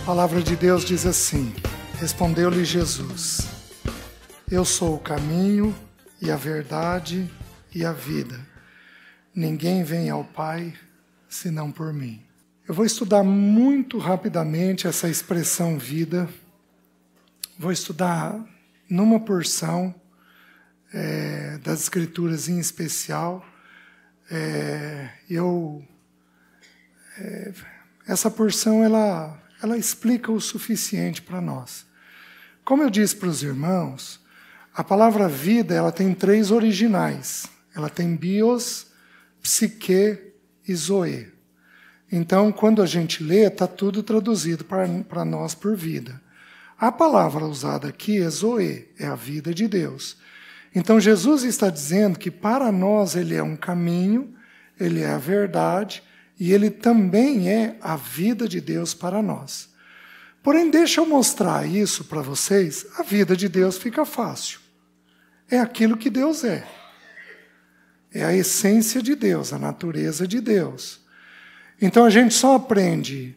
A palavra de Deus diz assim: respondeu-lhe Jesus: eu sou o caminho e a verdade e a vida. Ninguém vem ao Pai senão por mim. Eu vou estudar muito rapidamente essa expressão vida. Vou estudar numa porção das Escrituras em especial. Essa porção ela explica o suficiente para nós. Como eu disse para os irmãos, a palavra vida ela tem 3 originais. Ela tem bios, psique e zoe. Então, quando a gente lê, está tudo traduzido para nós por vida. A palavra usada aqui é zoe, é a vida de Deus. Então, Jesus está dizendo que para nós ele é um caminho, ele é a verdade, e ele também é a vida de Deus para nós. Porém, deixa eu mostrar isso para vocês, a vida de Deus fica fácil. É aquilo que Deus é. É a essência de Deus, a natureza de Deus. Então a gente só aprende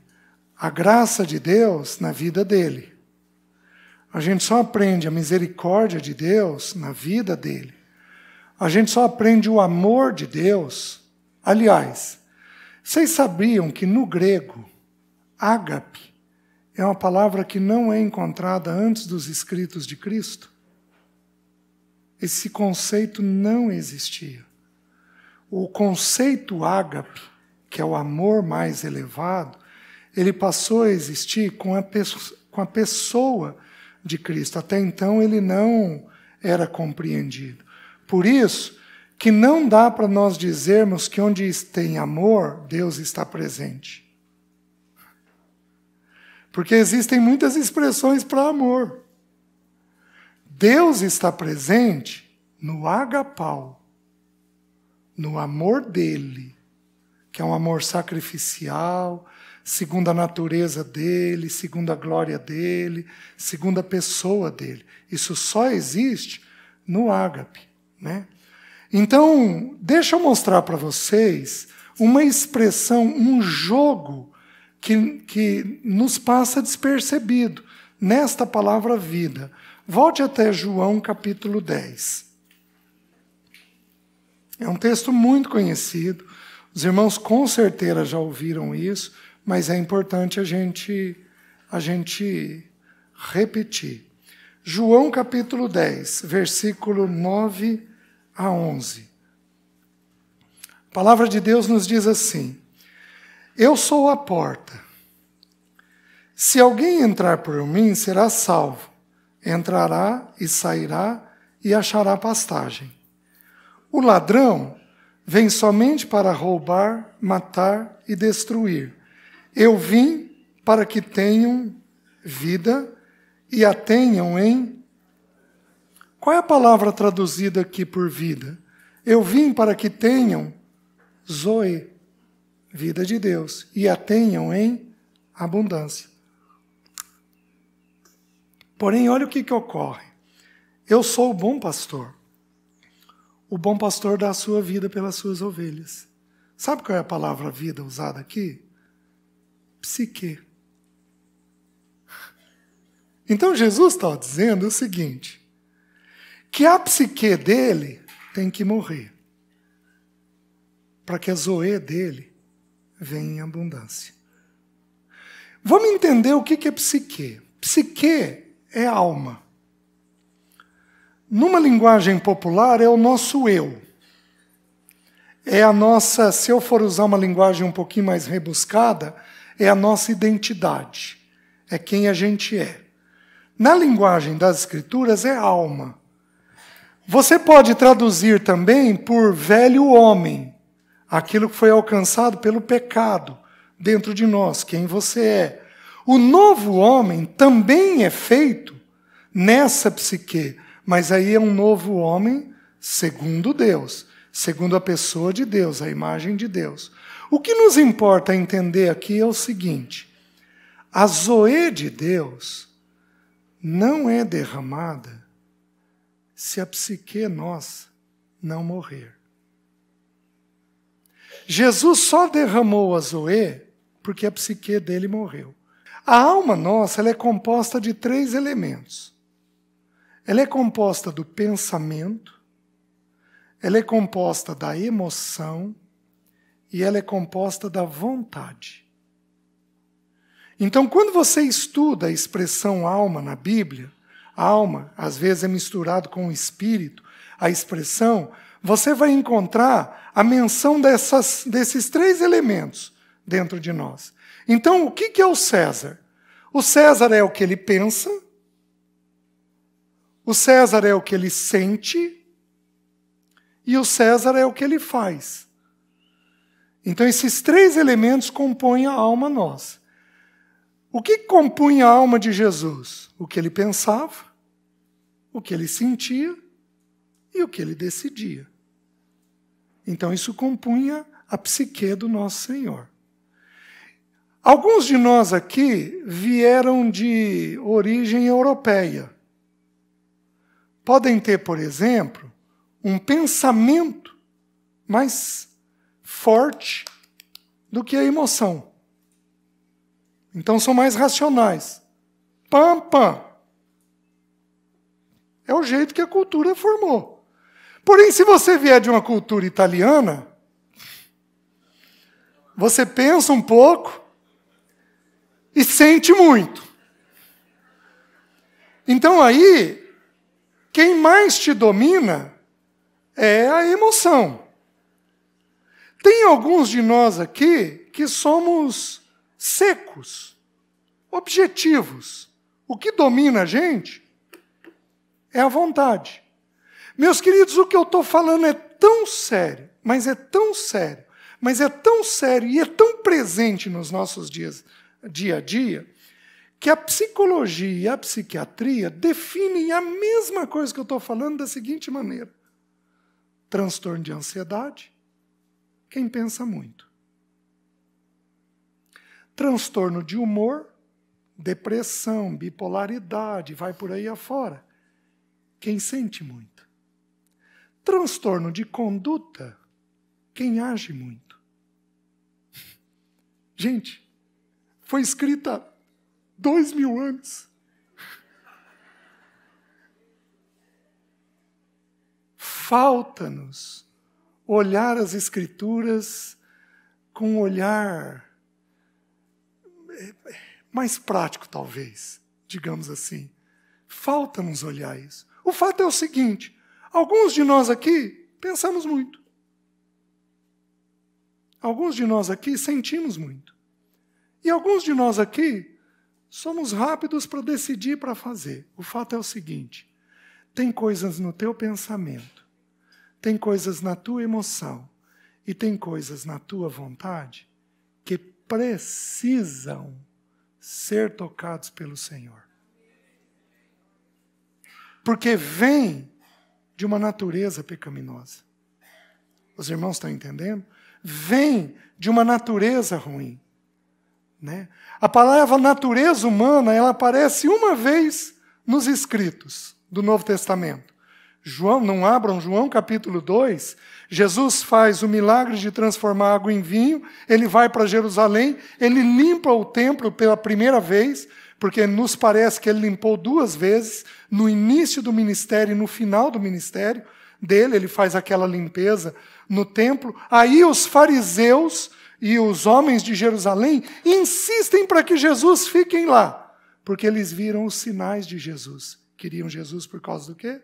a graça de Deus na vida dele. A gente só aprende a misericórdia de Deus na vida dele. A gente só aprende o amor de Deus. Aliás, vocês sabiam que no grego, ágape é uma palavra que não é encontrada antes dos escritos de Cristo? Esse conceito não existia. O conceito ágape, que é o amor mais elevado, ele passou a existir com a pessoa de Cristo. Até então ele não era compreendido. Por isso que não dá para nós dizermos que onde tem amor, Deus está presente. Porque existem muitas expressões para amor. Deus está presente no agapau, no amor dele, que é um amor sacrificial, segundo a natureza dele, segundo a glória dele, segundo a pessoa dele. Isso só existe no ágape, né? Então, deixa eu mostrar para vocês uma expressão, um jogo que nos passa despercebido nesta palavra vida. Volte até João capítulo 10. É um texto muito conhecido. Os irmãos com certeza já ouviram isso, mas é importante a gente repetir. João capítulo 10, versículo 9 a 11. A palavra de Deus nos diz assim: eu sou a porta. Se alguém entrar por mim, será salvo. Entrará e sairá e achará pastagem. O ladrão vem somente para roubar, matar e destruir. Eu vim para que tenham vida e a tenham em... Qual é a palavra traduzida aqui por vida? Eu vim para que tenham zoe, vida de Deus, e a tenham em abundância. Porém, olha o que ocorre. Eu sou o bom pastor. O bom pastor dá a sua vida pelas suas ovelhas. Sabe qual é a palavra vida usada aqui? Psique. Então Jesus está dizendo o seguinte, que a psique dele tem que morrer, para que a zoe dele venha em abundância. Vamos entender o que é psique. Psique é alma. Numa linguagem popular, é o nosso eu. É a nossa, se eu for usar uma linguagem um pouquinho mais rebuscada, é a nossa identidade. É quem a gente é. Na linguagem das Escrituras, é alma. Você pode traduzir também por velho homem, aquilo que foi alcançado pelo pecado dentro de nós, quem você é. O novo homem também é feito nessa psique, mas aí é um novo homem segundo Deus, segundo a pessoa de Deus, a imagem de Deus. O que nos importa entender aqui é o seguinte: a zoe de Deus não é derramada se a psique nossa não morrer. Jesus só derramou a zoe porque a psique dele morreu. A alma nossa, ela é composta de 3 elementos. Ela é composta do pensamento, ela é composta da emoção e ela é composta da vontade. Então, quando você estuda a expressão alma na Bíblia, alma, às vezes é misturado com o espírito, a expressão, você vai encontrar a menção desses 3 elementos dentro de nós. Então, o que é o César? O César é o que ele pensa, o César é o que ele sente e o César é o que ele faz. Então, esses 3 elementos compõem a alma nossa. O que compunha a alma de Jesus? O que ele pensava, o que ele sentia e o que ele decidia. Então, isso compunha a psique do nosso Senhor. Alguns de nós aqui vieram de origem europeia. Podem ter, por exemplo, um pensamento mais forte do que a emoção. Então são mais racionais. Pam, pam. É o jeito que a cultura formou. Porém, se você vier de uma cultura italiana, você pensa um pouco e sente muito. Então aí, quem mais te domina é a emoção. Tem alguns de nós aqui que somos secos, objetivos. O que domina a gente é a vontade. Meus queridos, o que eu estou falando é tão sério, mas é tão sério, mas é tão sério e é tão presente nos nossos dias, dia a dia, que a psicologia e a psiquiatria definem a mesma coisa que eu estou falando da seguinte maneira: transtorno de ansiedade, quem pensa muito. Transtorno de humor, depressão, bipolaridade, vai por aí afora, quem sente muito. Transtorno de conduta, quem age muito. Gente, foi escrita há 2000 anos. Falta-nos olhar as Escrituras com um olhar mais prático, talvez, digamos assim. Falta-nos olhar isso. O fato é o seguinte: alguns de nós aqui pensamos muito. Alguns de nós aqui sentimos muito. E alguns de nós aqui somos rápidos para decidir, para fazer. O fato é o seguinte: tem coisas no teu pensamento, tem coisas na tua emoção e tem coisas na tua vontade que precisam ser tocados pelo Senhor. Porque vem de uma natureza pecaminosa. Os irmãos estão entendendo? Vem de uma natureza ruim. Né? A palavra natureza humana, ela aparece uma vez nos escritos do Novo Testamento. João, não abram João capítulo 2, Jesus faz o milagre de transformar água em vinho, ele vai para Jerusalém, ele limpa o templo pela primeira vez, porque nos parece que ele limpou 2 vezes, no início do ministério e no final do ministério dele, ele faz aquela limpeza no templo. Aí os fariseus e os homens de Jerusalém insistem para que Jesus fique lá, porque eles viram os sinais de Jesus. Queriam Jesus por causa do quê?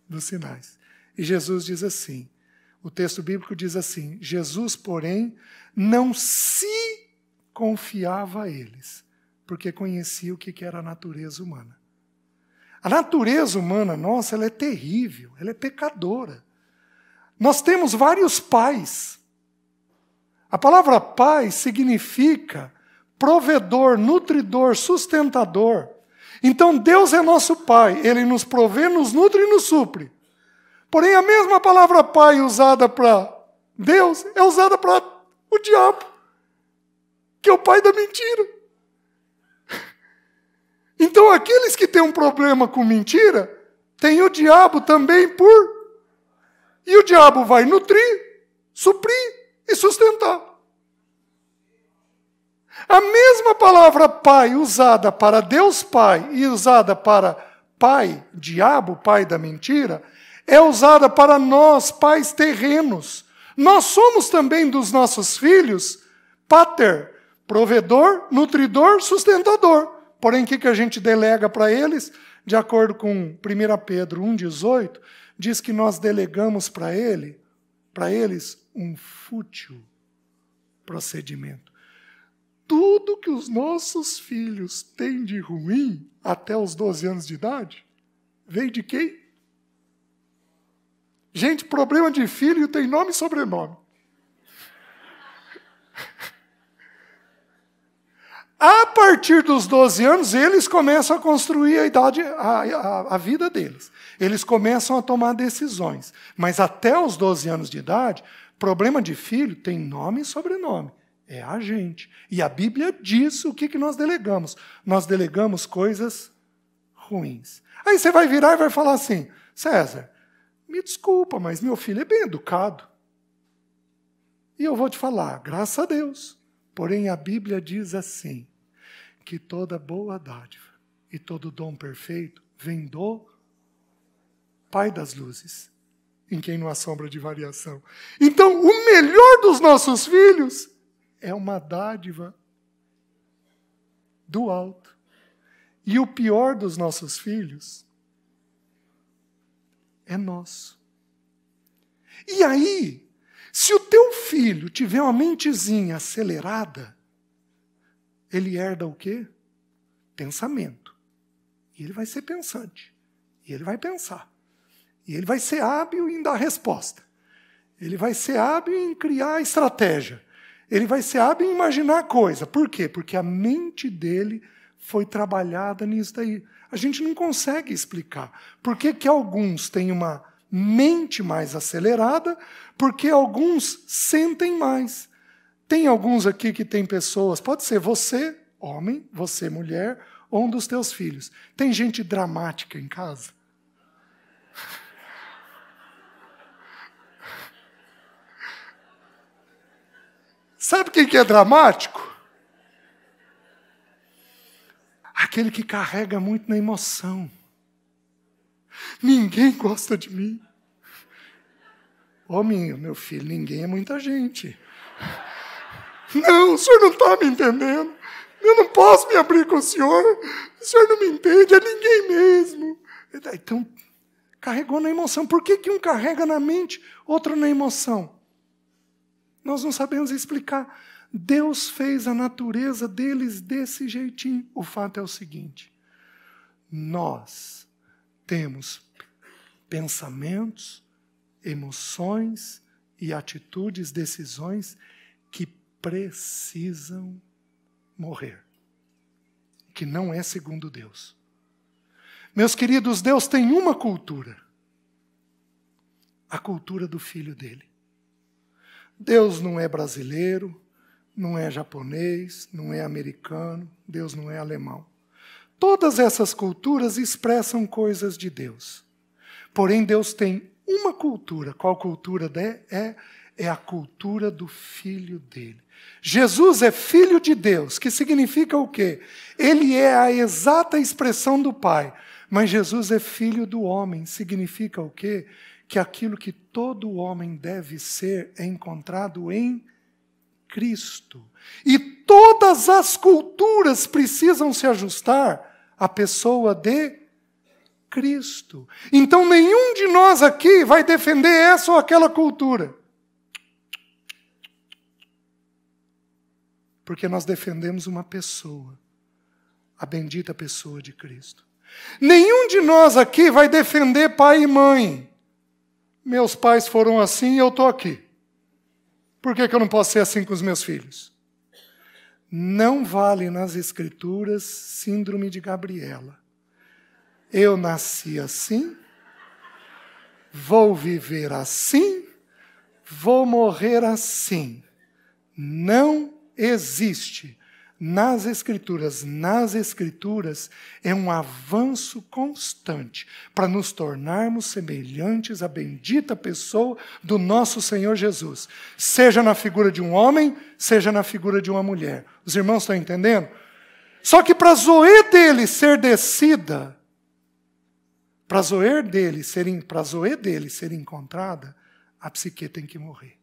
Dos sinais. E Jesus diz assim, o texto bíblico diz assim: Jesus, porém, não se confiava a eles, porque conhecia o que era a natureza humana. A natureza humana nossa, ela é terrível, ela é pecadora. Nós temos vários pais. A palavra pai significa provedor, nutridor, sustentador. Então Deus é nosso pai, Ele nos provê, nos nutre e nos supre. Porém, a mesma palavra pai usada para Deus é usada para o diabo, que é o pai da mentira. Então, aqueles que têm um problema com mentira, tem o diabo também por... E o diabo vai nutrir, suprir e sustentar. A mesma palavra pai usada para Deus Pai e usada para pai, diabo, pai da mentira, é usada para nós, pais terrenos. Nós somos também dos nossos filhos pater, provedor, nutridor, sustentador. Porém, o que a gente delega para eles? De acordo com 1 Pedro 1,18, diz que nós delegamos para eles um fútil procedimento. Tudo que os nossos filhos têm de ruim até os 12 anos de idade, vem de quem? Gente, problema de filho tem nome e sobrenome. A partir dos 12 anos, eles começam a construir a vida deles. Eles começam a tomar decisões. Mas até os 12 anos de idade, problema de filho tem nome e sobrenome. É a gente. E a Bíblia diz o que nós delegamos. Nós delegamos coisas ruins. Aí você vai virar e vai falar assim, César, me desculpa, mas meu filho é bem educado. E eu vou te falar, graças a Deus. Porém, a Bíblia diz assim, que toda boa dádiva e todo dom perfeito vem do Pai das luzes, em quem não há sombra de variação. Então, o melhor dos nossos filhos é uma dádiva do alto. E o pior dos nossos filhos é nosso. E aí, se o teu filho tiver uma mentezinha acelerada, ele herda o quê? Pensamento. E ele vai ser pensante. E ele vai pensar. E ele vai ser hábil em dar resposta. Ele vai ser hábil em criar estratégia. Ele vai ser hábil em imaginar coisa. Por quê? Porque a mente dele foi trabalhada nisso daí. A gente não consegue explicar. Por que alguns têm uma mente mais acelerada? Porque alguns sentem mais. Tem alguns aqui que tem pessoas, pode ser você, homem, você, mulher, ou um dos teus filhos. Tem gente dramática em casa? Sabe quem que é dramático? Aquele que carrega muito na emoção. Ninguém gosta de mim. Meu filho, ninguém é muita gente. Não, o senhor não está me entendendo. Eu não posso me abrir com o senhor não me entende, é ninguém mesmo. Então, carregou na emoção. Por que um carrega na mente, outro na emoção? Nós não sabemos explicar. Deus fez a natureza deles desse jeitinho. O fato é o seguinte, nós temos pensamentos, emoções e atitudes, decisões que precisam morrer, que não é segundo Deus. Meus queridos, Deus tem uma cultura, a cultura do Filho dele. Deus não é brasileiro, não é japonês, não é americano, Deus não é alemão. Todas essas culturas expressam coisas de Deus. Porém, Deus tem uma cultura. Qual cultura é? É a cultura do Filho dele. Jesus é Filho de Deus, que significa o quê? Ele é a exata expressão do Pai. Mas Jesus é Filho do homem, significa o quê? Que aquilo que todo homem deve ser é encontrado em Cristo. E todas as culturas precisam se ajustar à pessoa de Cristo. Então nenhum de nós aqui vai defender essa ou aquela cultura. Porque nós defendemos uma pessoa, a bendita pessoa de Cristo. Nenhum de nós aqui vai defender pai e mãe. Meus pais foram assim e eu estou aqui. Por que eu não posso ser assim com os meus filhos? Não vale nas Escrituras síndrome de Gabriela. Eu nasci assim, vou viver assim, vou morrer assim. Não existe nas Escrituras é um avanço constante para nos tornarmos semelhantes à bendita pessoa do nosso Senhor Jesus. Seja na figura de um homem, seja na figura de uma mulher. Os irmãos estão entendendo? Só que para a zoe dele ser descida, para a zoe dele ser encontrada, a psique tem que morrer.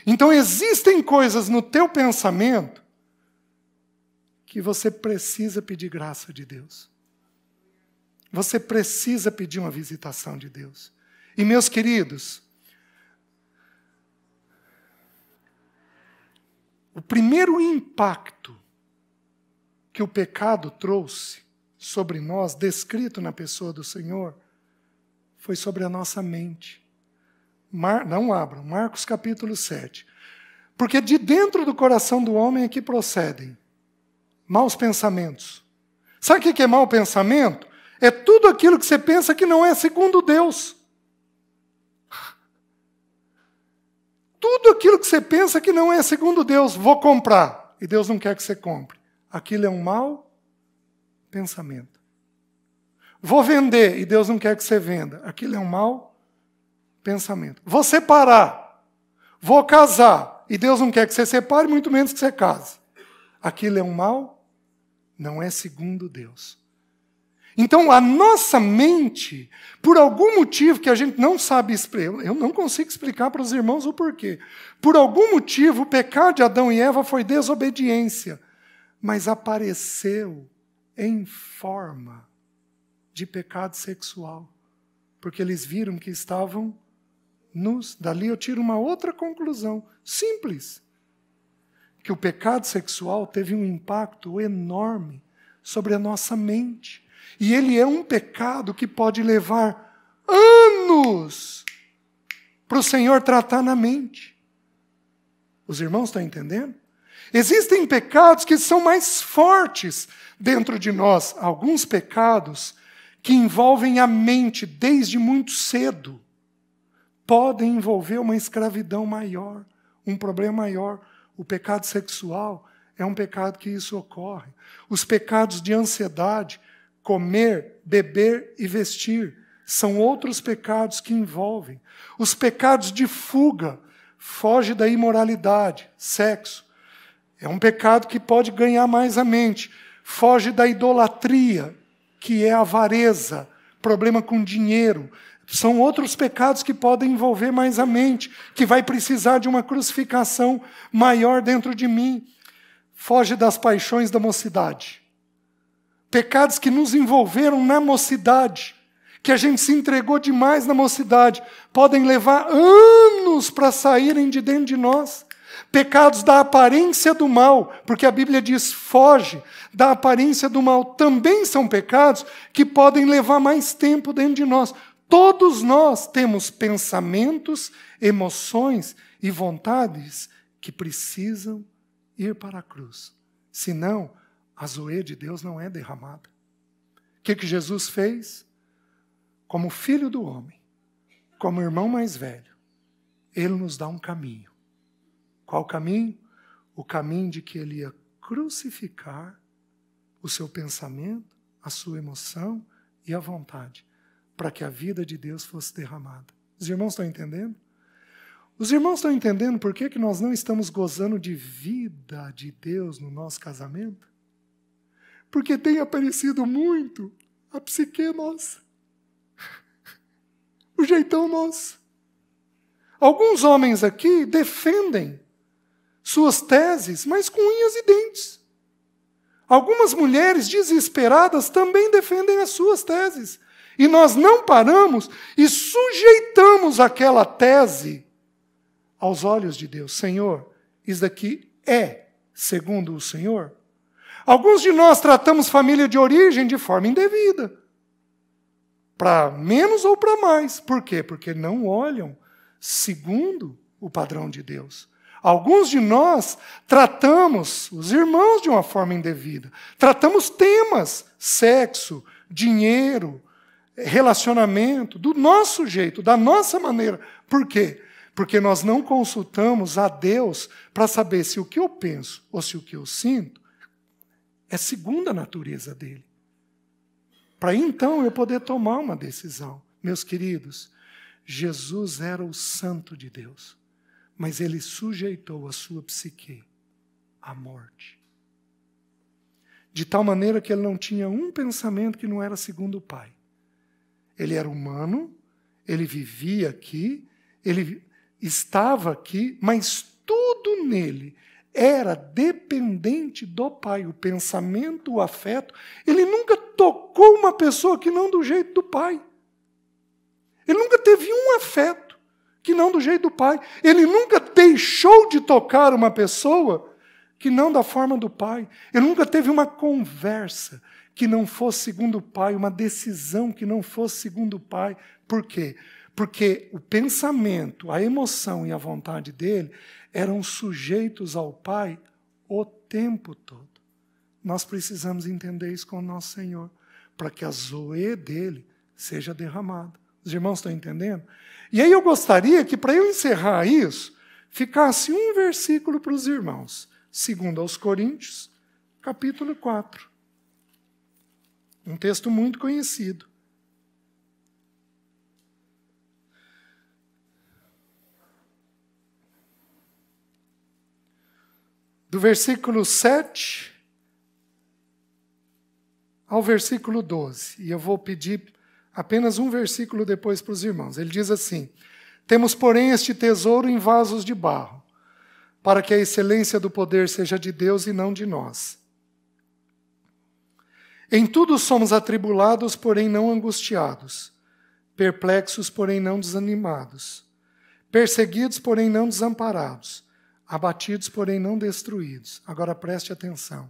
Então existem coisas no teu pensamento que você precisa pedir graça de Deus. Você precisa pedir uma visitação de Deus. E meus queridos, o primeiro impacto que o pecado trouxe sobre nós, descrito na pessoa do Senhor, foi sobre a nossa mente. Não abram, Marcos capítulo 7. Porque de dentro do coração do homem é que procedem maus pensamentos. Sabe o que é mau pensamento? É tudo aquilo que você pensa que não é segundo Deus. Tudo aquilo que você pensa que não é segundo Deus. Vou comprar, e Deus não quer que você compre. Aquilo é um mau pensamento. Vou vender, e Deus não quer que você venda. Aquilo é um mau pensamento. Vou separar. Vou casar, e Deus não quer que você separe, muito menos que você case. Aquilo é um mau, não é segundo Deus. Então, a nossa mente, por algum motivo que a gente não sabe explicar, eu não consigo explicar para os irmãos o porquê. Por algum motivo, o pecado de Adão e Eva foi desobediência, mas apareceu em forma de pecado sexual, porque eles viram que estavam nus. Dali eu tiro uma outra conclusão, simples, que o pecado sexual teve um impacto enorme sobre a nossa mente. E ele é um pecado que pode levar anos para o Senhor tratar na mente. Os irmãos estão entendendo? Existem pecados que são mais fortes dentro de nós. Alguns pecados que envolvem a mente desde muito cedo podem envolver uma escravidão maior, um problema maior. O pecado sexual é um pecado que isso ocorre. Os pecados de ansiedade, comer, beber e vestir, são outros pecados que envolvem. Os pecados de fuga, foge da imoralidade, sexo. É um pecado que pode ganhar mais a mente. Foge da idolatria, que é a avareza, problema com dinheiro. São outros pecados que podem envolver mais a mente, que vai precisar de uma crucificação maior dentro de mim. Foge das paixões da mocidade. Pecados que nos envolveram na mocidade, que a gente se entregou demais na mocidade, podem levar anos para saírem de dentro de nós. Pecados da aparência do mal, porque a Bíblia diz foge da aparência do mal, também são pecados que podem levar mais tempo dentro de nós. Todos nós temos pensamentos, emoções e vontades que precisam ir para a cruz. Senão, a zoe de Deus não é derramada. O que Jesus fez? Como filho do homem, como irmão mais velho, ele nos dá um caminho. Qual caminho? O caminho de que ele ia crucificar o seu pensamento, a sua emoção e a vontade, para que a vida de Deus fosse derramada. Os irmãos estão entendendo? Os irmãos estão entendendo por que nós não estamos gozando de vida de Deus no nosso casamento? Porque tem aparecido muito a psique nossa, o jeitão nosso. Alguns homens aqui defendem suas teses, mas com unhas e dentes. Algumas mulheres desesperadas também defendem as suas teses. E nós não paramos e sujeitamos aquela tese aos olhos de Deus. Senhor, isso daqui é segundo o Senhor? Alguns de nós tratamos família de origem de forma indevida. Para menos ou para mais. Por quê? Porque não olham segundo o padrão de Deus. Alguns de nós tratamos os irmãos de uma forma indevida. Tratamos temas, sexo, dinheiro, relacionamento, do nosso jeito, da nossa maneira. Por quê? Porque nós não consultamos a Deus para saber se o que eu penso ou se o que eu sinto é segundo a natureza dele. Para então eu poder tomar uma decisão. Meus queridos, Jesus era o santo de Deus, mas ele sujeitou a sua psique à morte. De tal maneira que ele não tinha um pensamento que não era segundo o Pai. Ele era humano, ele vivia aqui, ele estava aqui, mas tudo nele era dependente do Pai. O pensamento, o afeto. Ele nunca tocou uma pessoa que não do jeito do Pai. Ele nunca teve um afeto que não do jeito do Pai. Ele nunca deixou de tocar uma pessoa que não da forma do Pai. Ele nunca teve uma conversa que não fosse segundo o Pai, uma decisão que não fosse segundo o Pai. Por quê? Porque o pensamento, a emoção e a vontade dele eram sujeitos ao Pai o tempo todo. Nós precisamos entender isso com o nosso Senhor, para que a zoe dele seja derramada. Os irmãos estão entendendo? E aí eu gostaria que, para eu encerrar isso, ficasse um versículo para os irmãos. 2 aos Coríntios, capítulo 4. Um texto muito conhecido. Do versículo 7 ao versículo 12. E eu vou pedir apenas um versículo depois para os irmãos. Ele diz assim: temos, porém, este tesouro em vasos de barro, para que a excelência do poder seja de Deus e não de nós. Em tudo somos atribulados, porém não angustiados, perplexos, porém não desanimados, perseguidos, porém não desamparados, abatidos, porém não destruídos. Agora preste atenção.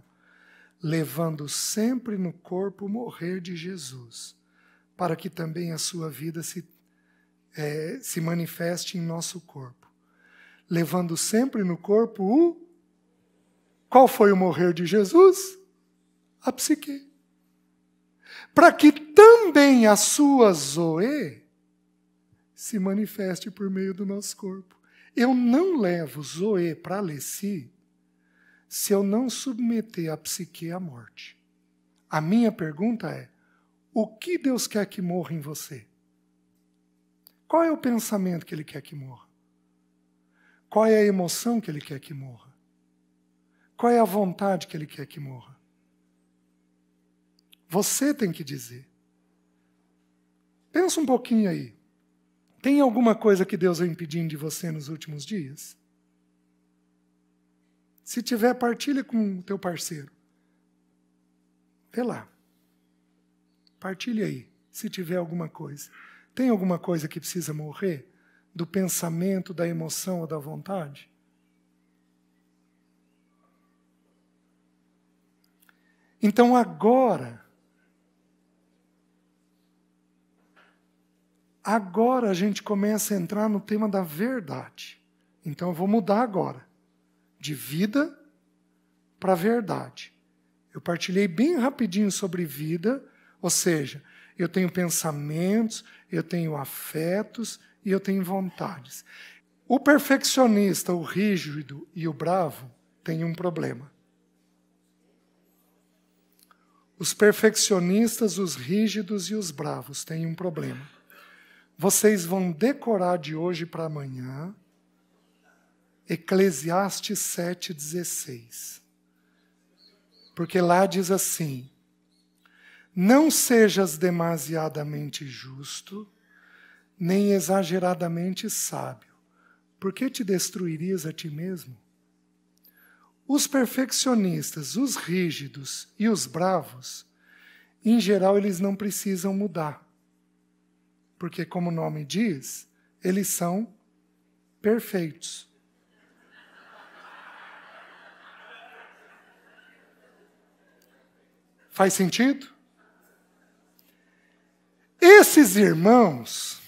Levando sempre no corpo o morrer de Jesus, para que também a sua vida se manifeste em nosso corpo. Levando sempre no corpo o... Qual foi o morrer de Jesus? A psique. Para que também a sua zoe se manifeste por meio do nosso corpo. Eu não levo zoe para Alessi se eu não submeter a psique à morte. A minha pergunta é: o que Deus quer que morra em você? Qual é o pensamento que Ele quer que morra? Qual é a emoção que Ele quer que morra? Qual é a vontade que Ele quer que morra? Você tem que dizer. Pensa um pouquinho aí. Tem alguma coisa que Deus vem pedindo de você nos últimos dias? Se tiver, partilha com o teu parceiro. Vê lá. Partilha aí, se tiver alguma coisa. Tem alguma coisa que precisa morrer? Do pensamento, da emoção ou da vontade? Então agora a gente começa a entrar no tema da verdade. Então eu vou mudar agora. De vida para verdade. Eu partilhei bem rapidinho sobre vida, ou seja, eu tenho pensamentos, eu tenho afetos e eu tenho vontades. O perfeccionista, o rígido e o bravo têm um problema. Os perfeccionistas, os rígidos e os bravos têm um problema. Vocês vão decorar de hoje para amanhã Eclesiastes 7,16. Porque lá diz assim: não sejas demasiadamente justo, nem exageradamente sábio, porque te destruirias a ti mesmo. Os perfeccionistas, os rígidos e os bravos, em geral, eles não precisam mudar. Porque, como o nome diz, eles são perfeitos. Faz sentido? Esses irmãos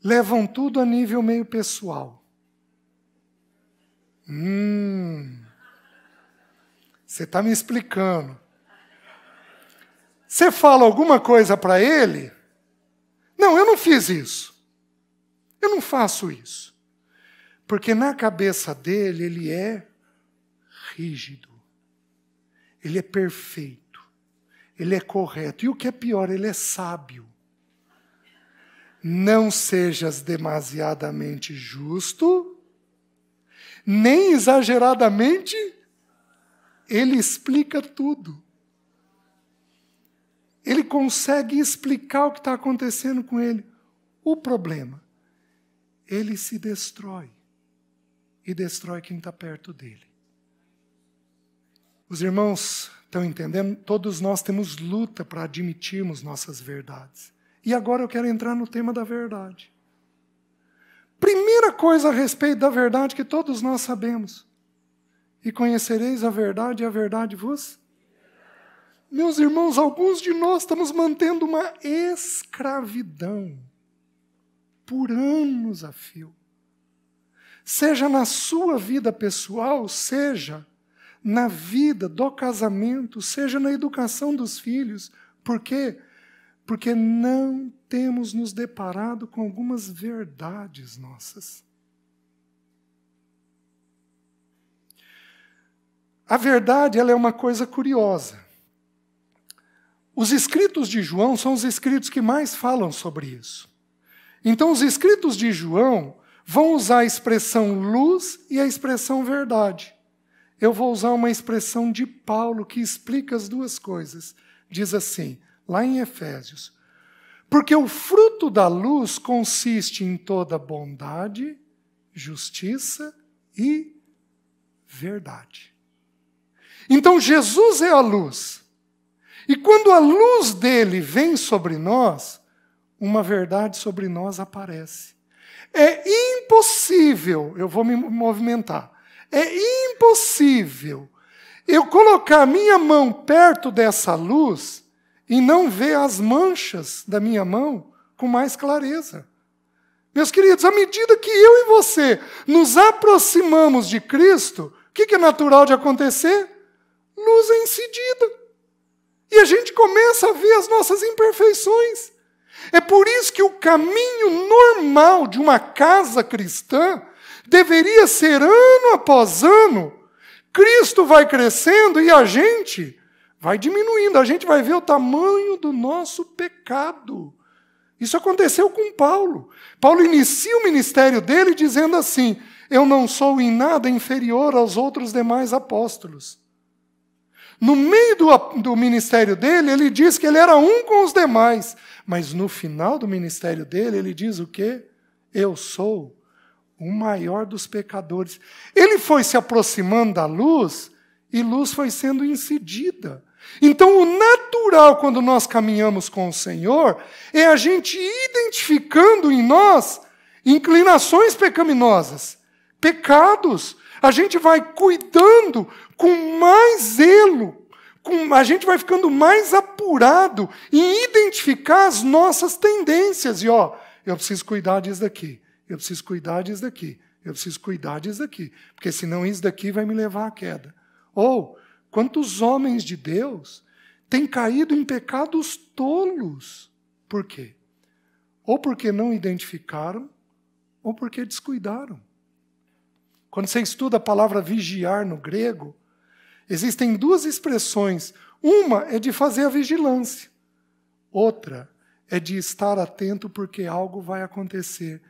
levam tudo a nível meio pessoal. Você está me explicando. Você fala alguma coisa para ele? Não, eu não fiz isso. Eu não faço isso. Porque na cabeça dele, ele é rígido. Ele é perfeito. Ele é correto. E o que é pior, ele é sábio. Não sejas demasiadamente justo, nem exageradamente. Ele explica tudo. Ele consegue explicar o que está acontecendo com ele. O problema, ele se destrói. E destrói quem está perto dele. Os irmãos estão entendendo? Todos nós temos luta para admitirmos nossas verdades. E agora eu quero entrar no tema da verdade. Primeira coisa a respeito da verdade que todos nós sabemos. E conhecereis a verdade, e a verdade vos... Meus irmãos, alguns de nós estamos mantendo uma escravidão por anos a fio. Seja na sua vida pessoal, seja na vida do casamento, seja na educação dos filhos. Por quê? Porque não temos nos deparado com algumas verdades nossas. A verdade, ela é uma coisa curiosa. Os escritos de João são os escritos que mais falam sobre isso. Então, os escritos de João vão usar a expressão luz e a expressão verdade. Eu vou usar uma expressão de Paulo que explica as duas coisas. Diz assim, lá em Efésios: porque o fruto da luz consiste em toda bondade, justiça e verdade. Então, Jesus é a luz. E quando a luz dele vem sobre nós, uma verdade sobre nós aparece. É impossível, eu vou me movimentar, é impossível eu colocar minha mão perto dessa luz e não ver as manchas da minha mão com mais clareza. Meus queridos, à medida que eu e você nos aproximamos de Cristo, o que é natural de acontecer? Luz é incidida. E a gente começa a ver as nossas imperfeições. É por isso que o caminho normal de uma casa cristã deveria ser ano após ano. Cristo vai crescendo e a gente vai diminuindo. A gente vai ver o tamanho do nosso pecado. Isso aconteceu com Paulo. Paulo inicia o ministério dele dizendo assim: eu não sou em nada inferior aos outros demais apóstolos. No meio do ministério dele, ele diz que ele era um com os demais. Mas no final do ministério dele, ele diz o quê? Eu sou o maior dos pecadores. Ele foi se aproximando da luz e luz foi sendo incidida. Então, o natural quando nós caminhamos com o Senhor é a gente identificando em nós inclinações pecaminosas, pecados. A gente vai cuidando com mais zelo, a gente vai ficando mais apurado em identificar as nossas tendências. E, eu preciso cuidar disso daqui, eu preciso cuidar disso daqui, eu preciso cuidar disso daqui, porque senão isso daqui vai me levar à queda. Ou, quantos homens de Deus têm caído em pecados tolos? Por quê? Ou porque não identificaram, ou porque descuidaram. Quando você estuda a palavra vigiar no grego, existem duas expressões. Uma é de fazer a vigilância. Outra é de estar atento porque algo vai acontecer.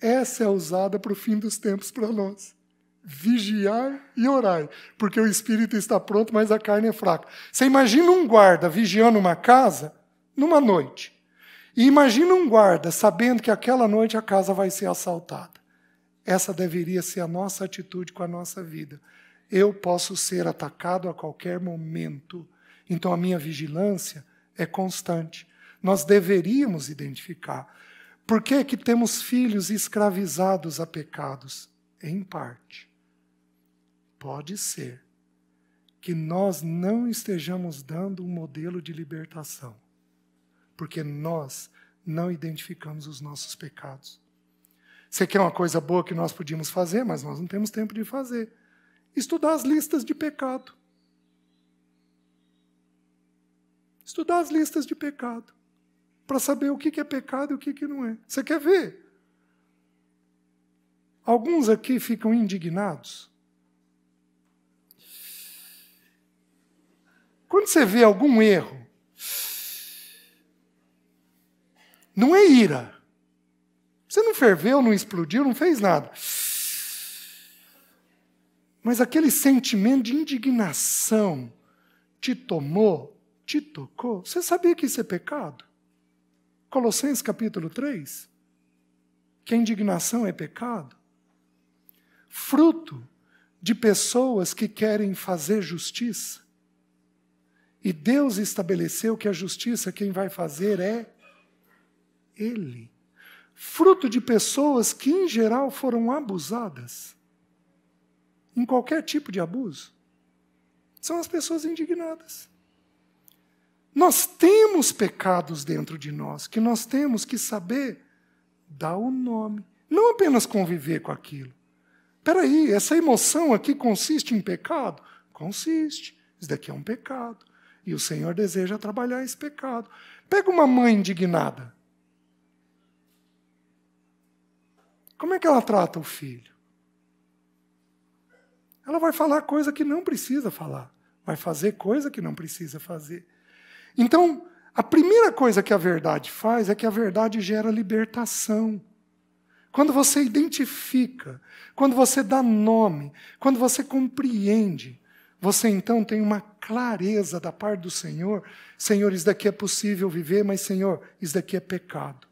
Essa é usada para o fim dos tempos para nós. Vigiar e orar. Porque o espírito está pronto, mas a carne é fraca. Você imagina um guarda vigiando uma casa numa noite. E imagina um guarda sabendo que aquela noite a casa vai ser assaltada. Essa deveria ser a nossa atitude com a nossa vida. Eu posso ser atacado a qualquer momento. Então a minha vigilância é constante. Nós deveríamos identificar. Por que que temos filhos escravizados a pecados? Em parte. Pode ser que nós não estejamos dando um modelo de libertação. Porque nós não identificamos os nossos pecados. Você quer uma coisa boa que nós podíamos fazer, mas nós não temos tempo de fazer. Estudar as listas de pecado. Estudar as listas de pecado. Para saber o que é pecado e o que não é. Você quer ver? alguns aqui ficam indignados? Quando você vê algum erro, não é ira. Você não ferveu, não explodiu, não fez nada. Mas aquele sentimento de indignação te tomou, te tocou. Você sabia que isso é pecado? Colossenses capítulo 3. Que a indignação é pecado. Fruto de pessoas que querem fazer justiça. E Deus estabeleceu que a justiça quem vai fazer é Ele. Fruto de pessoas que, em geral, foram abusadas. Em qualquer tipo de abuso. São as pessoas indignadas. Nós temos pecados dentro de nós, que nós temos que saber dar o nome. Não apenas conviver com aquilo. Espera aí, essa emoção aqui consiste em pecado? Consiste. Isso daqui é um pecado. E o Senhor deseja trabalhar esse pecado. Pega uma mãe indignada. Como é que ela trata o filho? Ela vai falar coisa que não precisa falar. Vai fazer coisa que não precisa fazer. Então, a primeira coisa que a verdade faz é que a verdade gera libertação. Quando você identifica, quando você dá nome, quando você compreende, você então tem uma clareza da parte do Senhor. Senhor, isso daqui é possível viver, mas Senhor, isso daqui é pecado.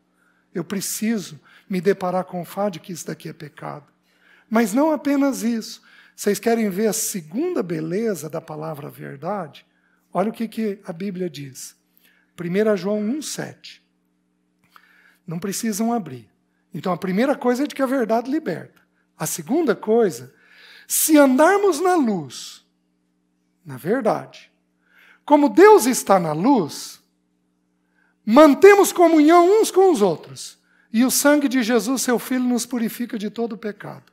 Eu preciso me deparar com o fato de que isso daqui é pecado. Mas não apenas isso. Vocês querem ver a segunda beleza da palavra verdade? Olha o que a Bíblia diz. 1 João 1,7. Não precisam abrir. Então a primeira coisa é de que a verdade liberta. A segunda coisa, se andarmos na luz, na verdade, como Deus está na luz, mantemos comunhão uns com os outros. E o sangue de Jesus, seu Filho, nos purifica de todo o pecado.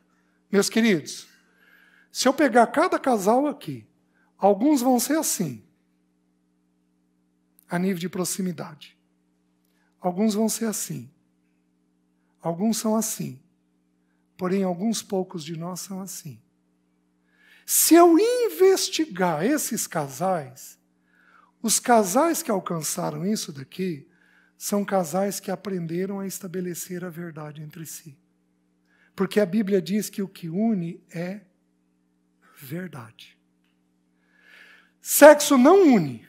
Meus queridos, se eu pegar cada casal aqui, alguns vão ser assim, a nível de proximidade. Alguns vão ser assim. Alguns são assim. Porém, alguns poucos de nós são assim. Se eu investigar esses casais, os casais que alcançaram isso daqui, são casais que aprenderam a estabelecer a verdade entre si. Porque a Bíblia diz que o que une é verdade. Sexo não une.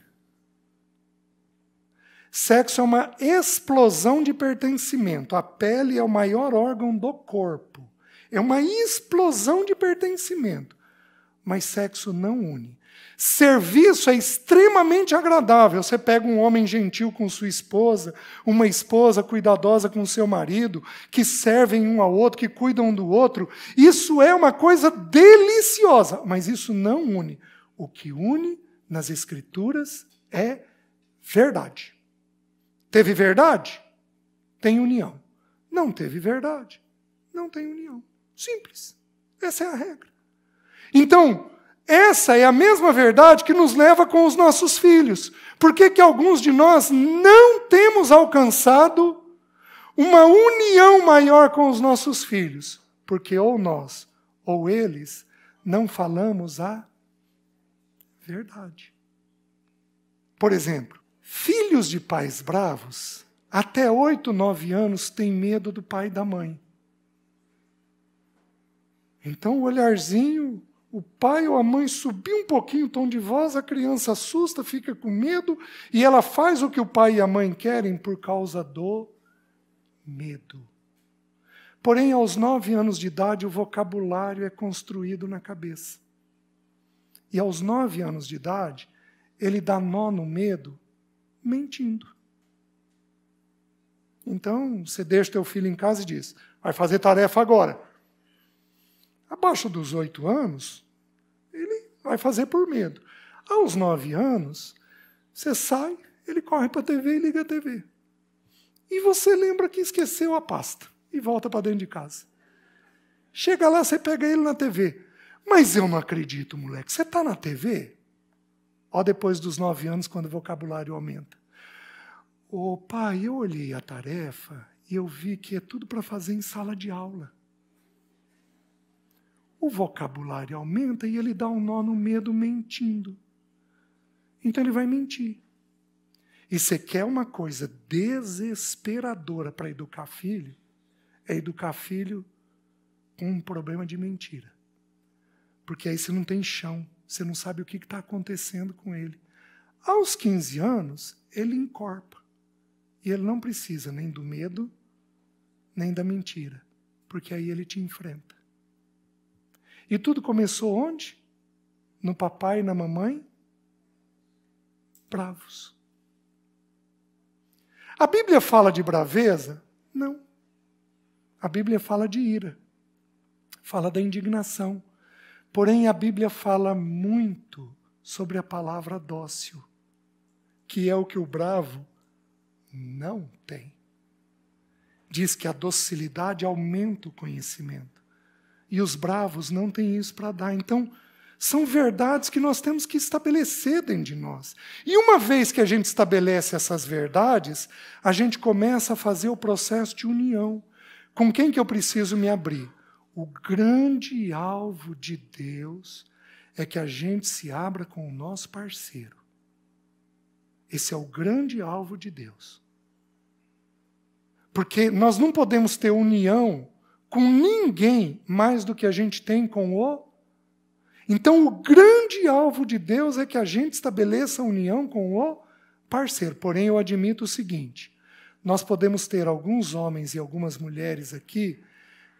Sexo é uma explosão de pertencimento. A pele é o maior órgão do corpo. É uma explosão de pertencimento. Mas sexo não une. Serviço é extremamente agradável. Você pega um homem gentil com sua esposa, uma esposa cuidadosa com seu marido, que servem um ao outro, que cuidam um do outro. Isso é uma coisa deliciosa, mas isso não une. O que une nas Escrituras é verdade. Teve verdade? Tem união. Não teve verdade? Não tem união. Simples. Essa é a regra. Então, essa é a mesma verdade que nos leva com os nossos filhos. Por que que alguns de nós não temos alcançado uma união maior com os nossos filhos? Porque ou nós, ou eles, não falamos a verdade. Por exemplo, filhos de pais bravos, até 8, 9 anos, têm medo do pai e da mãe. Então, o olharzinho, o pai ou a mãe subir um pouquinho o tom de voz, a criança assusta, fica com medo, e ela faz o que o pai e a mãe querem por causa do medo. Porém, aos 9 anos de idade, o vocabulário é construído na cabeça. E aos 9 anos de idade, ele dá nó no medo, mentindo. Então, você deixa teu filho em casa e diz, vai fazer tarefa agora. Abaixo dos 8 anos, ele vai fazer por medo. Aos 9 anos, você sai, ele corre para a TV e liga a TV. E você lembra que esqueceu a pasta e volta para dentro de casa. Chega lá, você pega ele na TV. Mas eu não acredito, moleque, você está na TV? Ó, depois dos 9 anos, quando o vocabulário aumenta. Ô pai, eu olhei a tarefa e eu vi que é tudo para fazer em sala de aula. o vocabulário aumenta e ele dá um nó no medo mentindo. Então ele vai mentir. E você quer uma coisa desesperadora para educar filho? É educar filho com um problema de mentira. Porque aí você não tem chão, você não sabe o que está acontecendo com ele. Aos 15 anos, ele encorpa. E ele não precisa nem do medo, nem da mentira. Porque aí ele te enfrenta. E tudo começou onde? No papai e na mamãe? Bravos. A Bíblia fala de braveza? Não. A Bíblia fala de ira. Fala da indignação. Porém, a Bíblia fala muito sobre a palavra dócil, que é o que o bravo não tem. Diz que a docilidade aumenta o conhecimento. E os bravos não têm isso para dar. Então, são verdades que nós temos que estabelecer dentro de nós. E uma vez que a gente estabelece essas verdades, a gente começa a fazer o processo de união. Com quem que eu preciso me abrir? O grande alvo de Deus é que a gente se abra com o nosso parceiro. Esse é o grande alvo de Deus. Porque nós não podemos ter união com ninguém mais do que a gente tem com o... Então, o grande alvo de Deus é que a gente estabeleça a união com o parceiro. Porém, eu admito o seguinte, nós podemos ter alguns homens e algumas mulheres aqui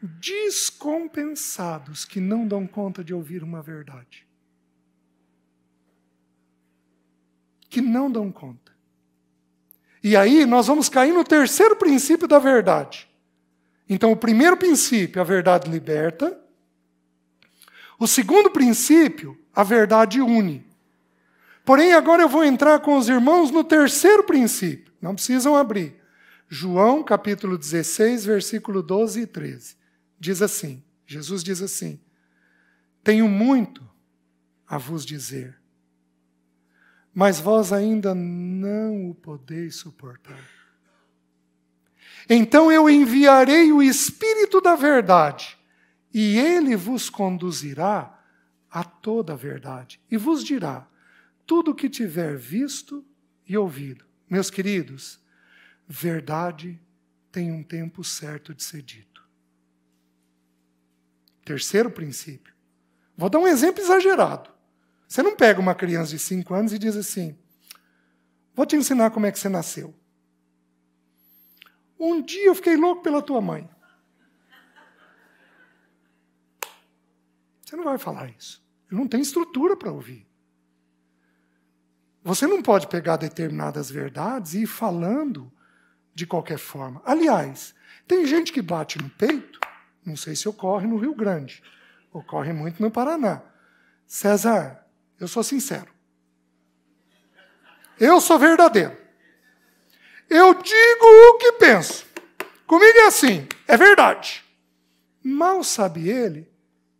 descompensados que não dão conta de ouvir uma verdade. Que não dão conta. E aí nós vamos cair no terceiro princípio da verdade. Então, o primeiro princípio, a verdade liberta. O segundo princípio, a verdade une. Porém, agora eu vou entrar com os irmãos no terceiro princípio. Não precisam abrir. João, capítulo 16, versículo 12 e 13. Diz assim, Jesus diz assim, tenho muito a vos dizer, mas vós ainda não o podeis suportar. Então eu enviarei o Espírito da verdade, e ele vos conduzirá a toda a verdade, e vos dirá tudo o que tiver visto e ouvido. Meus queridos, verdade tem um tempo certo de ser dito. Terceiro princípio. Vou dar um exemplo exagerado. Você não pega uma criança de 5 anos e diz assim, vou te ensinar como é que você nasceu. Um dia eu fiquei louco pela tua mãe. Você não vai falar isso. Ele não tem estrutura para ouvir. Você não pode pegar determinadas verdades e ir falando de qualquer forma. Aliás, tem gente que bate no peito, não sei se ocorre no Rio Grande, ocorre muito no Paraná. César, eu sou sincero. Eu sou verdadeiro. Eu digo o que penso. Comigo é assim, é verdade. Mal sabe ele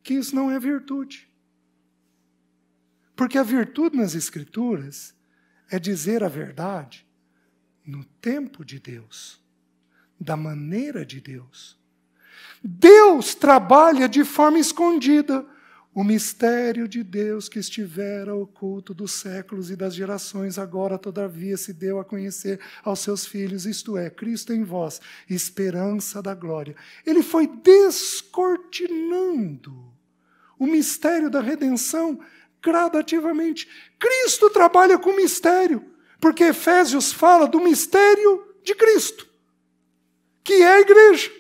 que isso não é virtude. Porque a virtude nas Escrituras é dizer a verdade no tempo de Deus, da maneira de Deus. Deus trabalha de forma escondida. O mistério de Deus que estivera oculto dos séculos e das gerações, agora, todavia, se deu a conhecer aos seus filhos, isto é, Cristo em vós, esperança da glória. Ele foi descortinando o mistério da redenção gradativamente. Cristo trabalha com mistério, porque Efésios fala do mistério de Cristo, que é a igreja.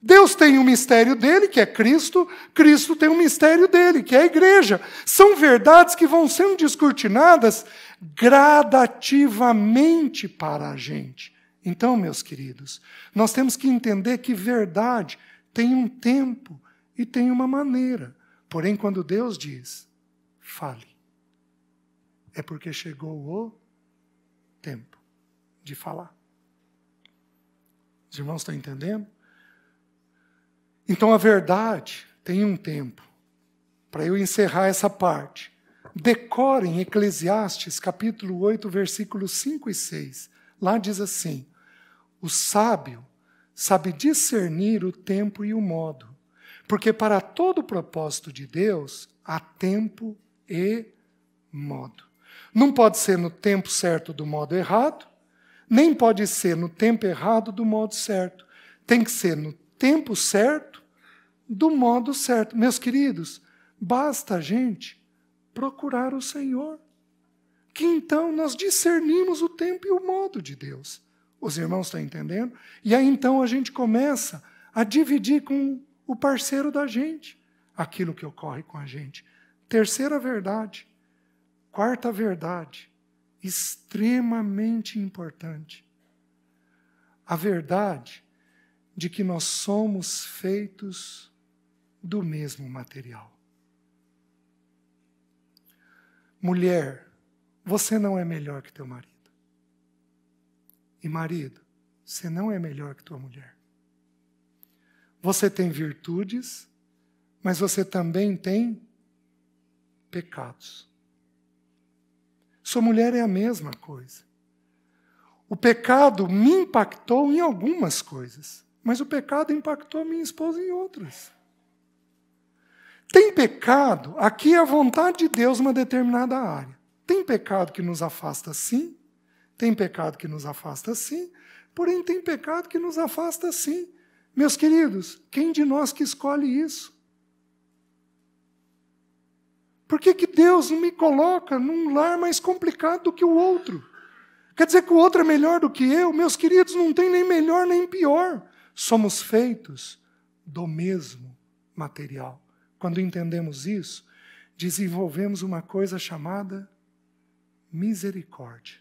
Deus tem um mistério dele, que é Cristo. Cristo tem um mistério dele, que é a igreja. São verdades que vão sendo descortinadas gradativamente para a gente. Então, meus queridos, nós temos que entender que verdade tem um tempo e tem uma maneira. Porém, quando Deus diz, fale, é porque chegou o tempo de falar. Os irmãos estão entendendo? Então a verdade tem um tempo. Para eu encerrar essa parte, decorem Eclesiastes capítulo 8, versículos 5 e 6. Lá diz assim, o sábio sabe discernir o tempo e o modo, Porque para todo o propósito de Deus, há tempo e modo. Não pode ser no tempo certo do modo errado, nem pode ser no tempo errado do modo certo. Tem que ser no tempo certo, do modo certo. Meus queridos, basta a gente procurar o Senhor, que então nós discernimos o tempo e o modo de Deus. Os irmãos estão entendendo? E aí então a gente começa a dividir com o parceiro da gente aquilo que ocorre com a gente. Terceira verdade. Quarta verdade, extremamente importante. A verdade de que nós somos feitos do mesmo material. Mulher, você não é melhor que teu marido. E marido, você não é melhor que tua mulher. Você tem virtudes, mas você também tem pecados. Sua mulher é a mesma coisa. O pecado me impactou em algumas coisas, mas o pecado impactou a minha esposa em outras. Tem pecado, aqui é a vontade de Deus numa determinada área. Tem pecado que nos afasta sim, tem pecado que nos afasta sim, porém tem pecado que nos afasta sim. Meus queridos, quem de nós que escolhe isso? Por que Deus não me coloca num lar mais complicado do que o outro? Quer dizer que o outro é melhor do que eu? Meus queridos, não tem nem melhor nem pior. Somos feitos do mesmo material. Quando entendemos isso, desenvolvemos uma coisa chamada misericórdia.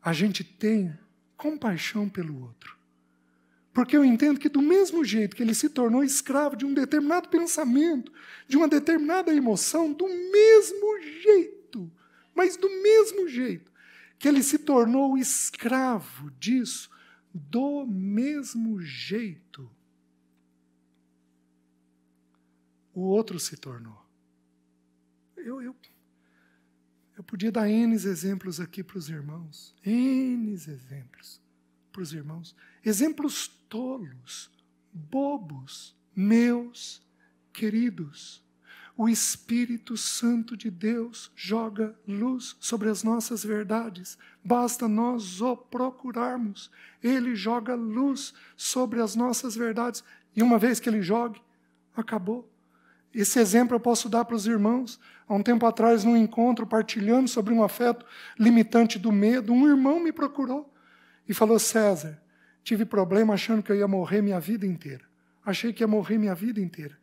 A gente tem compaixão pelo outro. Porque eu entendo que do mesmo jeito que ele se tornou escravo de um determinado pensamento, de uma determinada emoção, do mesmo jeito, mas do mesmo jeito que ele se tornou escravo disso, do mesmo jeito, o outro se tornou. Eu podia dar N exemplos aqui para os irmãos. N exemplos para os irmãos. Exemplos tolos, bobos, meus queridos. O Espírito Santo de Deus joga luz sobre as nossas verdades. Basta nós o procurarmos. Ele joga luz sobre as nossas verdades. E uma vez que ele jogue, acabou. Esse exemplo eu posso dar para os irmãos. Há um tempo atrás, num encontro, partilhando sobre um afeto limitante do medo, um irmão me procurou e falou: César, tive problema achando que eu ia morrer minha vida inteira. Achei que ia morrer minha vida inteira.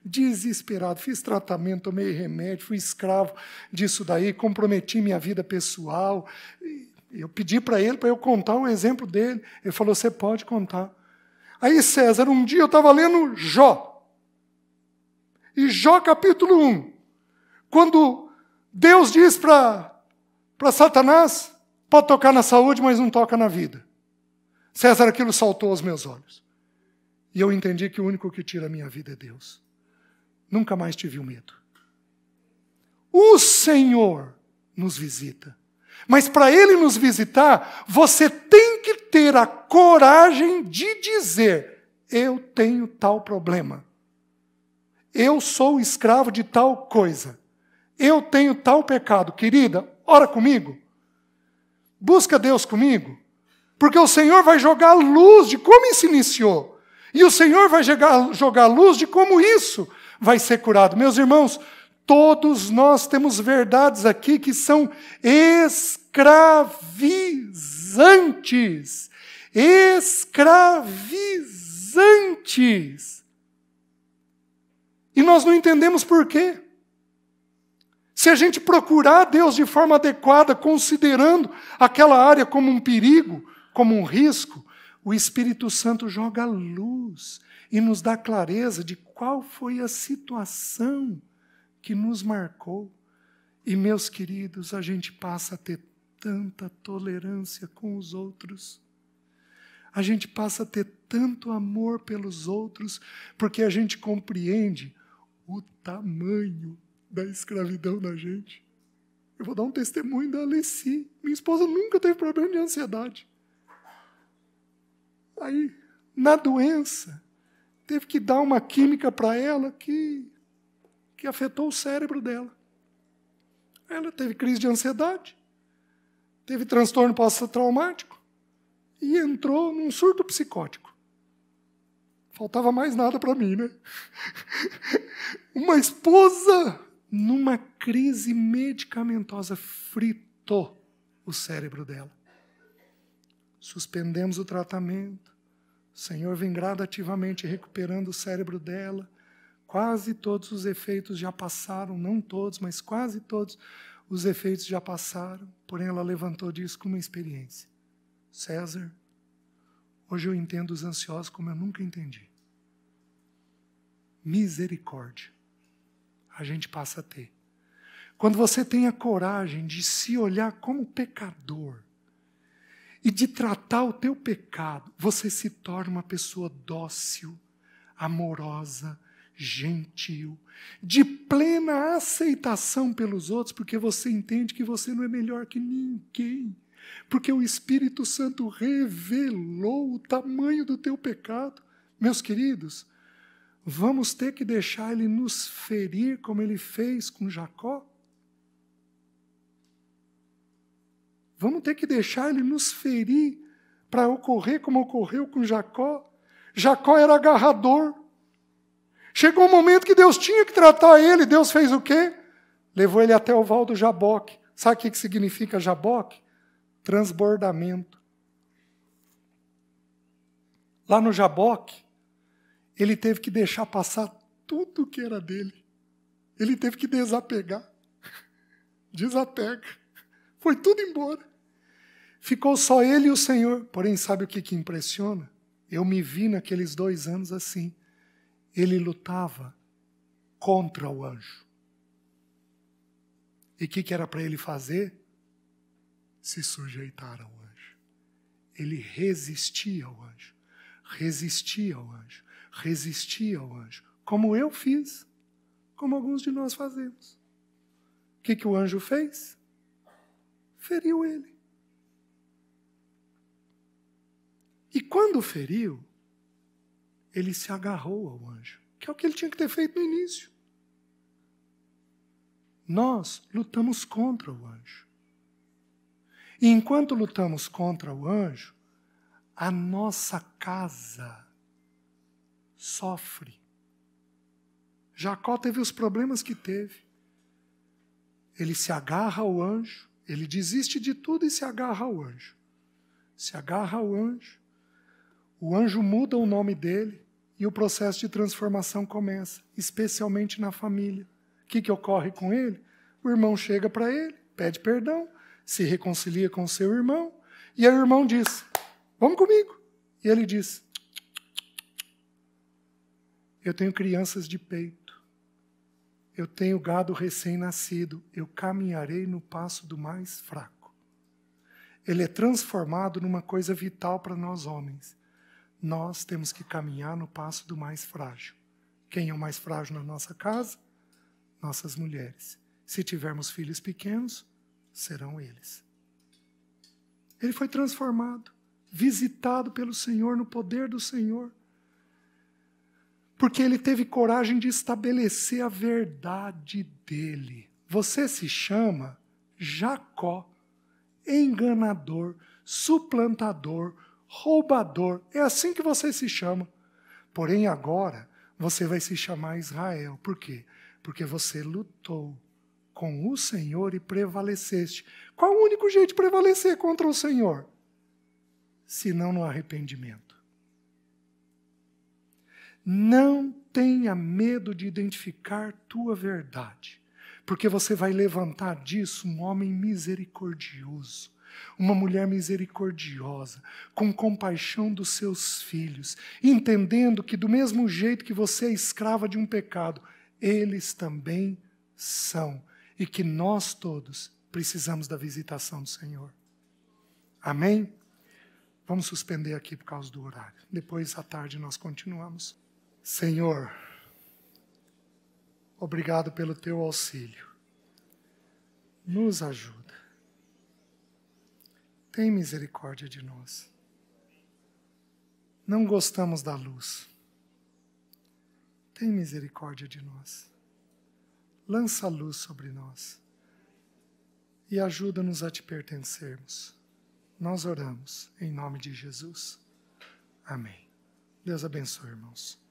Desesperado, fiz tratamento, tomei remédio, fui escravo disso daí, comprometi minha vida pessoal. Eu pedi para ele, para eu contar o exemplo dele. Ele falou: você pode contar. Aí, César, um dia eu estava lendo Jó. E Jó capítulo 1, quando Deus diz para Satanás: pode tocar na saúde, mas não toca na vida. César, aquilo saltou aos meus olhos. E eu entendi que o único que tira a minha vida é Deus. Nunca mais tive o medo. O Senhor nos visita. Mas para Ele nos visitar, você tem que ter a coragem de dizer: eu tenho tal problema. Eu sou escravo de tal coisa. Eu tenho tal pecado. Querida, ora comigo. Busca Deus comigo. Porque o Senhor vai jogar luz de como isso iniciou. E o Senhor vai jogar luz de como isso vai ser curado. Meus irmãos, todos nós temos verdades aqui que são escravizantes. Escravizantes. E nós não entendemos por quê. Se a gente procurar Deus de forma adequada, considerando aquela área como um perigo, como um risco, o Espírito Santo joga luz e nos dá clareza de qual foi a situação que nos marcou. E, meus queridos, a gente passa a ter tanta tolerância com os outros. A gente passa a ter tanto amor pelos outros, porque a gente compreende o tamanho da escravidão da gente. Eu vou dar um testemunho da Alessi. Minha esposa nunca teve problema de ansiedade. Aí, na doença, teve que dar uma química para ela que afetou o cérebro dela. Ela teve crise de ansiedade, teve transtorno pós-traumático e entrou num surto psicótico. Faltava mais nada para mim, né? Uma esposa numa crise medicamentosa fritou o cérebro dela. Suspendemos o tratamento. O Senhor vem gradativamente recuperando o cérebro dela. Quase todos os efeitos já passaram, não todos, mas quase todos os efeitos já passaram. Porém, ela levantou disso com uma experiência. César, hoje eu entendo os ansiosos como eu nunca entendi. Misericórdia. A gente passa a ter. Quando você tem a coragem de se olhar como pecador e de tratar o teu pecado, você se torna uma pessoa dócil, amorosa, gentil, de plena aceitação pelos outros, porque você entende que você não é melhor que ninguém, porque o Espírito Santo revelou o tamanho do teu pecado. Meus queridos, vamos ter que deixar ele nos ferir como ele fez com Jacó? Vamos ter que deixar ele nos ferir para ocorrer como ocorreu com Jacó? Jacó era agarrador. Chegou um momento que Deus tinha que tratar ele. Deus fez o quê? Levou ele até o val do Jaboque. Sabe o que significa Jaboque? Transbordamento. Lá no Jaboque, ele teve que deixar passar tudo que era dele. Ele teve que desapegar. Desapega. Foi tudo embora. Ficou só ele e o Senhor. Porém, sabe o que impressiona? Eu me vi naqueles 2 anos assim. Ele lutava contra o anjo. E o que era para ele fazer? Se sujeitar ao anjo. Ele resistia ao anjo. Resistia ao anjo. Resistia ao anjo. Como eu fiz. Como alguns de nós fazemos. O que o anjo fez? Feriu ele. E quando feriu, ele se agarrou ao anjo, que é o que ele tinha que ter feito no início. Nós lutamos contra o anjo. E enquanto lutamos contra o anjo, a nossa casa sofre. Jacó teve os problemas que teve. Ele se agarra ao anjo, ele desiste de tudo e se agarra ao anjo. Se agarra ao anjo, o anjo muda o nome dele e o processo de transformação começa, especialmente na família. O que ocorre com ele? O irmão chega para ele, pede perdão, se reconcilia com o seu irmão, e aí o irmão diz, vamos comigo. E ele diz, eu tenho crianças de peito, eu tenho gado recém-nascido, eu caminharei no passo do mais fraco. Ele é transformado numa coisa vital para nós homens. Nós temos que caminhar no passo do mais frágil. Quem é o mais frágil na nossa casa? Nossas mulheres. Se tivermos filhos pequenos, serão eles. Ele foi transformado, visitado pelo Senhor, no poder do Senhor. Porque ele teve coragem de estabelecer a verdade dele. Você se chama Jacó, enganador, suplantador, roubador. É assim que você se chama. Porém, agora, você vai se chamar Israel. Por quê? Porque você lutou com o Senhor e prevaleceste. Qual o único jeito de prevalecer contra o Senhor? Senão no arrependimento. Não tenha medo de identificar tua verdade, porque você vai levantar disso um homem misericordioso, uma mulher misericordiosa, com compaixão dos seus filhos, entendendo que do mesmo jeito que você é escrava de um pecado, eles também são, e que nós todos precisamos da visitação do Senhor. Amém? Vamos suspender aqui por causa do horário. Depois, à tarde, nós continuamos. Senhor, obrigado pelo teu auxílio. Nos ajuda. Tem misericórdia de nós. Não gostamos da luz. tem misericórdia de nós. Lança a luz sobre nós e ajuda-nos a te pertencermos. Nós oramos em nome de Jesus. Amém. Deus abençoe, irmãos.